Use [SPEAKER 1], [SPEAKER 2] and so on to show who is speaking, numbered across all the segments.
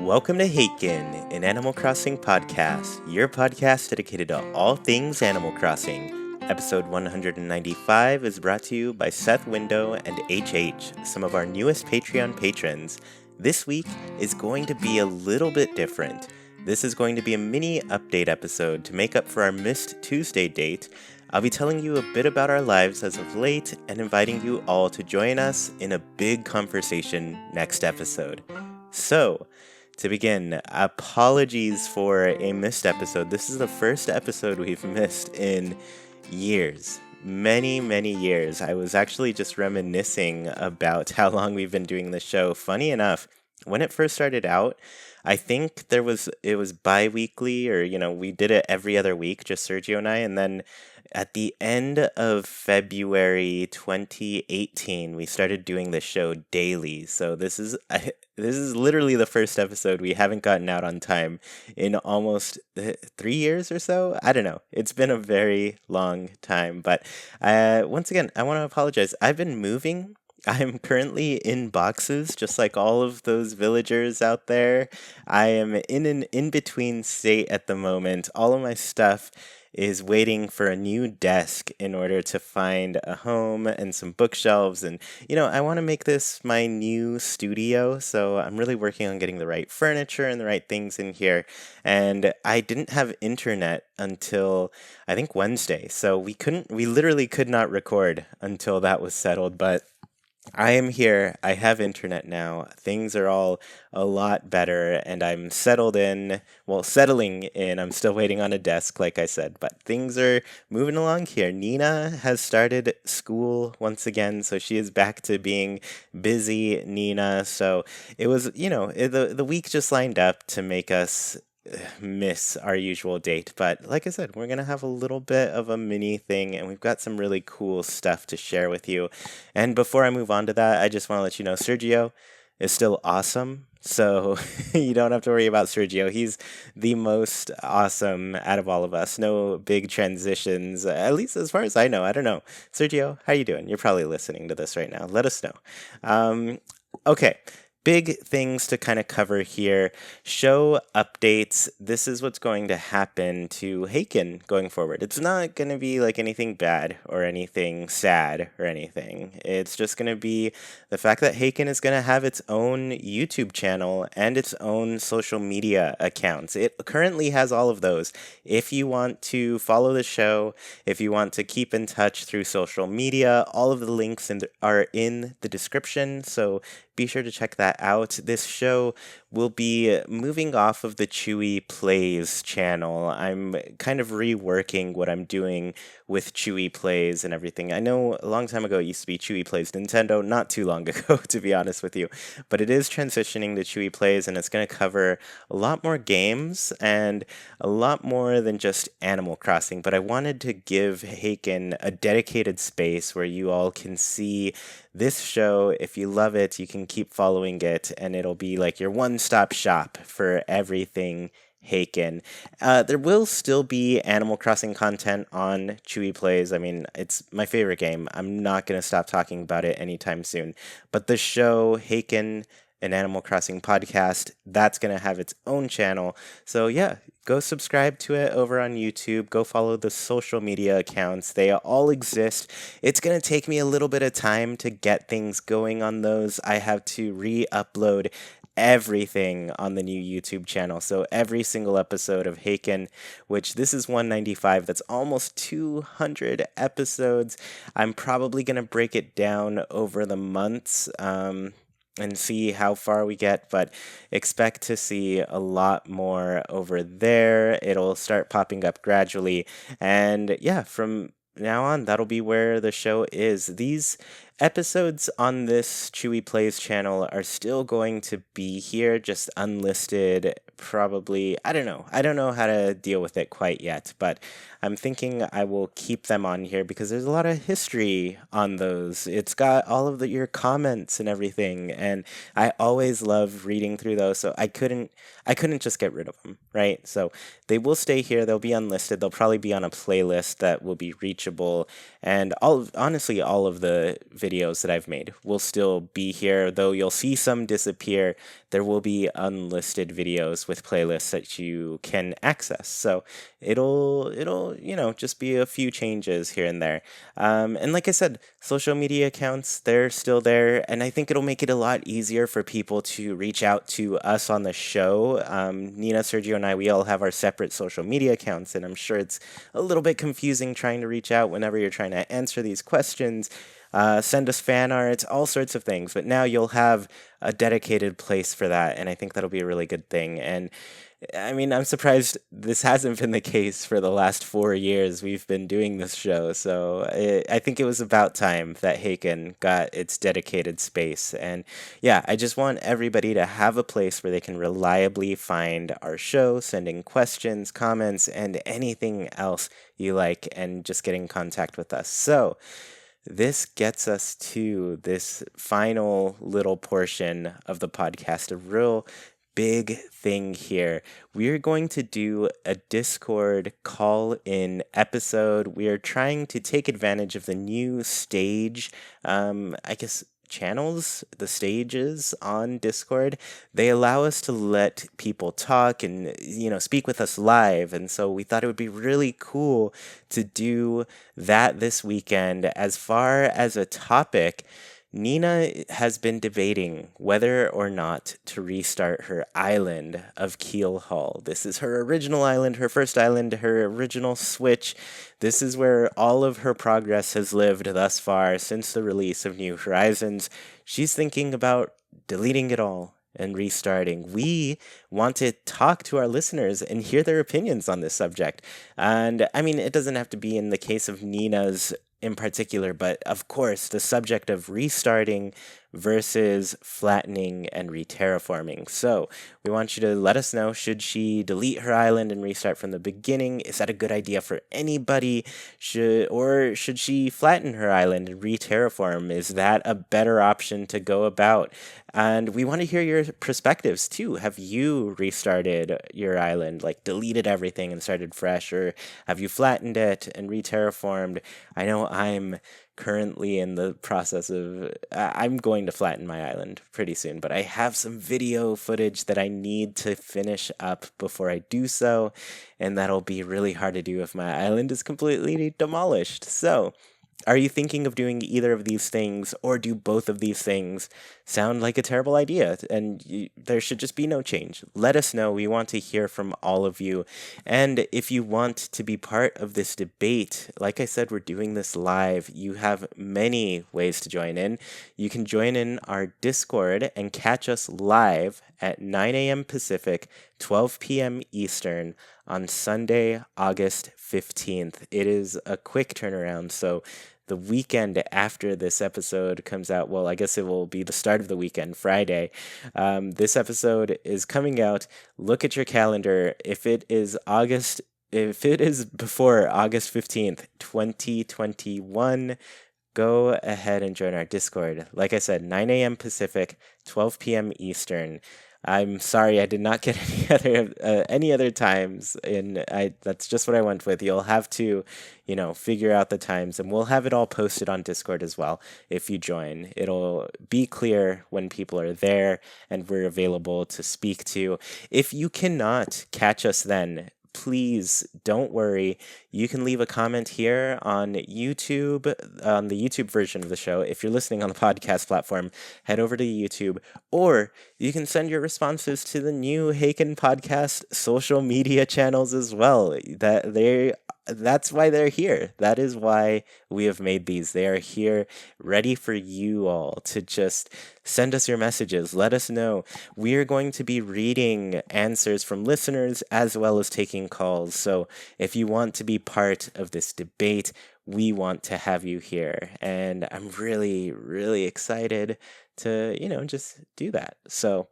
[SPEAKER 1] Welcome to Haken, an Animal Crossing podcast, your podcast dedicated to all things Animal Crossing. Episode 195 is brought to you by Seth Window and HH, some of our newest Patreon patrons. This week is going to be a little bit different. This is going to be a mini update episode to make up for our missed Tuesday date. I'll be telling you a bit about our lives as of late and inviting you all to join us in a big conversation next episode. So, to begin, apologies for a missed episode. This is the first episode we've missed in years. Many years. I was actually just reminiscing about how long we've been doing the show. Funny enough, when it first started out, I think it was bi-weekly, or we did it every other week, just Sergio and I, and then at the end of February 2018, we started doing the show daily. So this is literally the first episode we haven't gotten out on time in almost 3 years or so. I don't know. It's been a very long time. But once again, I want to apologize. I've been moving. I'm currently in boxes, just like all of those villagers out there. I am in an in-between state at the moment. All of my stuff is waiting for a new desk in order to find a home and some bookshelves. And, I want to make this my new studio, so I'm really working on getting the right furniture and the right things in here. And I didn't have internet until, I think, Wednesday, so we literally could not record until that was settled, but I am here. I have internet now. Things are all a lot better, and I'm settling in. I'm still waiting on a desk, like I said, but things are moving along here. Nina has started school once again, so she is back to being busy Nina. So it was, the week just lined up to make us miss our usual date, but like I said, we're gonna have a little bit of a mini thing, and we've got some really cool stuff to share with you. And before I move on to that, I just want to let you know Sergio is still awesome, so you don't have to worry about Sergio. He's the most awesome out of all of us. No big transitions, at least as far as I know. I don't know. Sergio, how you doing? You're probably listening to this right now. Let us know. Okay. Big things to kind of cover here. Show updates. This is what's going to happen to Haken going forward. It's not going to be like anything bad or anything sad or anything. It's just going to be the fact that Haken is going to have its own YouTube channel and its own social media accounts. It currently has all of those. If you want to follow the show, if you want to keep in touch through social media, all of the links are in the description, so be sure to check that out. This show will be moving off of the ChuyPlays channel. I'm kind of reworking what I'm doing with ChuyPlays and everything. I know a long time ago it used to be ChuyPlays Nintendo, not too long ago, to be honest with you. But it is transitioning to ChuyPlays, and it's going to cover a lot more games and a lot more than just Animal Crossing. But I wanted to give Haken a dedicated space where you all can see this show. If you love it, you can keep following it, and it'll be like your one-stop shop for everything Haken. There will still be Animal Crossing content on ChuyPlays. I mean, it's my favorite game. I'm not going to stop talking about it anytime soon. But the show, Haken, an Animal Crossing podcast, that's going to have its own channel. So yeah, go subscribe to it over on YouTube. Go follow the social media accounts. They all exist. It's going to take me a little bit of time to get things going on those. I have to re-upload everything on the new YouTube channel. So every single episode of Haken, which this is 195, that's almost 200 episodes. I'm probably going to break it down over the months, and see how far we get, but expect to see a lot more over there. It'll start popping up gradually, and yeah, from now on, that'll be where the show is. These episodes on this ChuyPlays channel are still going to be here, just unlisted, probably. I don't know how to deal with it quite yet, but I'm thinking I will keep them on here because there's a lot of history on those. It's got all of your comments and everything, and I always love reading through those, so I couldn't just get rid of them, right? So they will stay here. They'll be unlisted. They'll probably be on a playlist that will be reachable, and honestly, all of the videos that I've made will still be here, though you'll see some disappear. There will be unlisted videos with playlists that you can access. So it'll just be a few changes here and there. And like I said, social media accounts, they're still there, and I think it'll make it a lot easier for people to reach out to us on the show. Nina, Sergio, and I, we all have our separate social media accounts, and I'm sure it's a little bit confusing trying to reach out whenever you're trying to answer these questions. Send us fan art, all sorts of things. But now you'll have a dedicated place for that, and I think that'll be a really good thing. And I mean, I'm surprised this hasn't been the case for the last 4 years we've been doing this show. So I think it was about time that Haken got its dedicated space. And yeah, I just want everybody to have a place where they can reliably find our show, sending questions, comments, and anything else you like, and just get in contact with us. So this gets us to this final little portion of the podcast, a real big thing here. We're going to do a Discord call-in episode. We are trying to take advantage of the new stage, I guess, channels, the stages on Discord. They allow us to let people talk and speak with us live, and so we thought it would be really cool to do that this weekend. As far as a topic, Nina has been debating whether or not to restart her island of Keel Hall. This is her original island, her first island, her original Switch. This is where all of her progress has lived thus far since the release of New Horizons. She's thinking about deleting it all and restarting. We want to talk to our listeners and hear their opinions on this subject. And I mean, it doesn't have to be in the case of Nina's in particular, but of course, the subject of restarting versus flattening and re-terraforming. So we want you to let us know, should she delete her island and restart from the beginning? Is that a good idea for anybody? Or should she flatten her island and re-terraform? Is that a better option to go about? And we want to hear your perspectives too. Have you restarted your island, like deleted everything and started fresh, or have you flattened it and re-terraformed? I know I'm currently in the process of I'm going to flatten my island pretty soon, but I have some video footage that I need to finish up before I do so, and that'll be really hard to do if my island is completely demolished. So are you thinking of doing either of these things, or do both of these things sound like a terrible idea and there should just be no change? Let us know. We want to hear from all of you. And if you want to be part of this debate, like I said, we're doing this live. You have many ways to join in. You can join in our Discord and catch us live at 9 a.m. Pacific, 12 p.m. Eastern on Sunday, August 15th. It is a quick turnaround, so the weekend after this episode comes out, well, I guess it will be the start of the weekend, Friday. This episode is coming out. Look at your calendar. If it is before August 15th, 2021, go ahead and join our Discord. Like I said, 9 a.m. Pacific, 12 p.m. Eastern. I'm sorry I did not get any other times, and that's just what I went with. You'll have to, figure out the times, and we'll have it all posted on Discord as well if you join. It'll be clear when people are there and we're available to speak to. If you cannot catch us then, please don't worry. You can leave a comment here on YouTube, on the YouTube version of the show. If you're listening on the podcast platform, head over to YouTube, or you can send your responses to the new Haken podcast social media channels as well. That's why they're here. That is why we have made these. They are here ready for you all to just send us your messages. Let us know. We are going to be reading answers from listeners as well as taking calls. So if you want to be part of this debate, we want to have you here. And I'm really, really excited to, just do that. So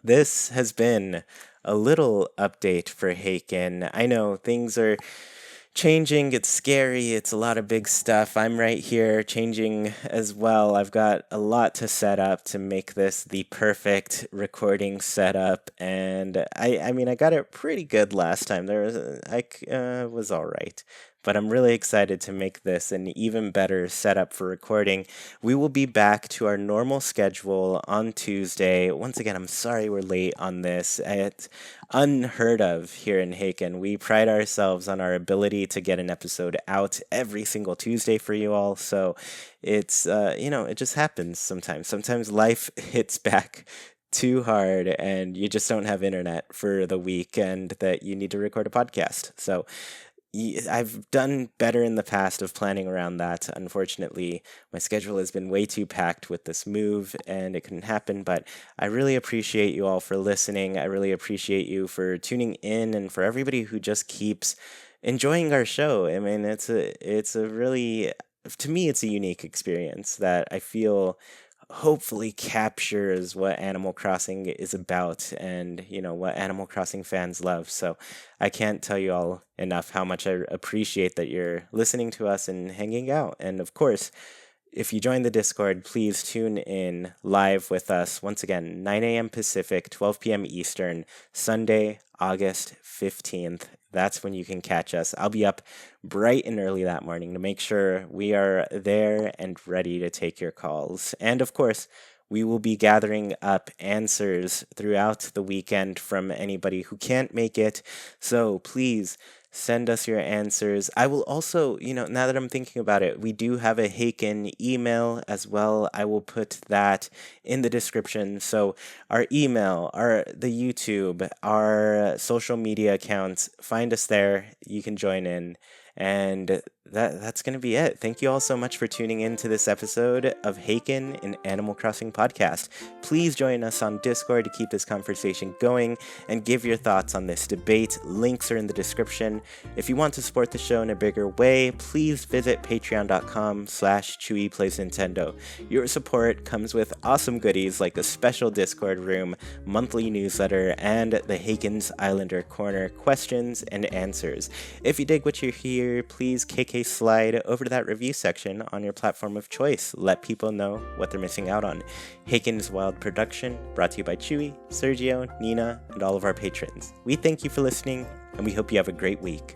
[SPEAKER 1] this has been a little update for Haken. I know things are changing, it's scary, it's a lot of big stuff. I'm right here changing as well. I've got a lot to set up to make this the perfect recording setup, and I mean I got it pretty good last time. I was all right, but I'm really excited to make this an even better setup for recording. We will be back to our normal schedule on Tuesday. Once again, I'm sorry we're late on this. It's unheard of here in Haken. We pride ourselves on our ability to get an episode out every single Tuesday for you all. So it's, it just happens sometimes. Sometimes life hits back too hard and you just don't have internet for the weekend that you need to record a podcast. So I've done better in the past of planning around that. Unfortunately, my schedule has been way too packed with this move and it couldn't happen, but I really appreciate you all for listening. I really appreciate you for tuning in and for everybody who just keeps enjoying our show. I mean, it's a really, to me, it's a unique experience that I feel hopefully captures what Animal Crossing is about and, what Animal Crossing fans love. So I can't tell you all enough how much I appreciate that you're listening to us and hanging out. And of course, if you join the Discord, please tune in live with us. Once again, 9 a.m. Pacific, 12 p.m. Eastern, Sunday, August 15th. That's when you can catch us. I'll be up bright and early that morning to make sure we are there and ready to take your calls. And of course, we will be gathering up answers throughout the weekend from anybody who can't make it. So please send us your answers. I will also, now that I'm thinking about it, we do have a Haken email as well. I will put that in the description. So our email, the YouTube, our social media accounts, find us there. You can join in. And that's going to be it. Thank you all so much for tuning in to this episode of Haken, an Animal Crossing podcast. Please join us on Discord to keep this conversation going and give your thoughts on this debate. Links are in the description. If you want to support the show in a bigger way, please visit patreon.com/ChuyPlays Nintendo. Your support comes with awesome goodies like a special Discord room, monthly newsletter, and the Haken's Islander Corner questions and answers. If you dig what you hear, please kick a slide over to that review section on your platform of choice. Let people know what they're missing out on. Haken's Wild production, brought to you by Chuy, Sergio, Nina, and all of our patrons. We thank you for listening, and we hope you have a great week.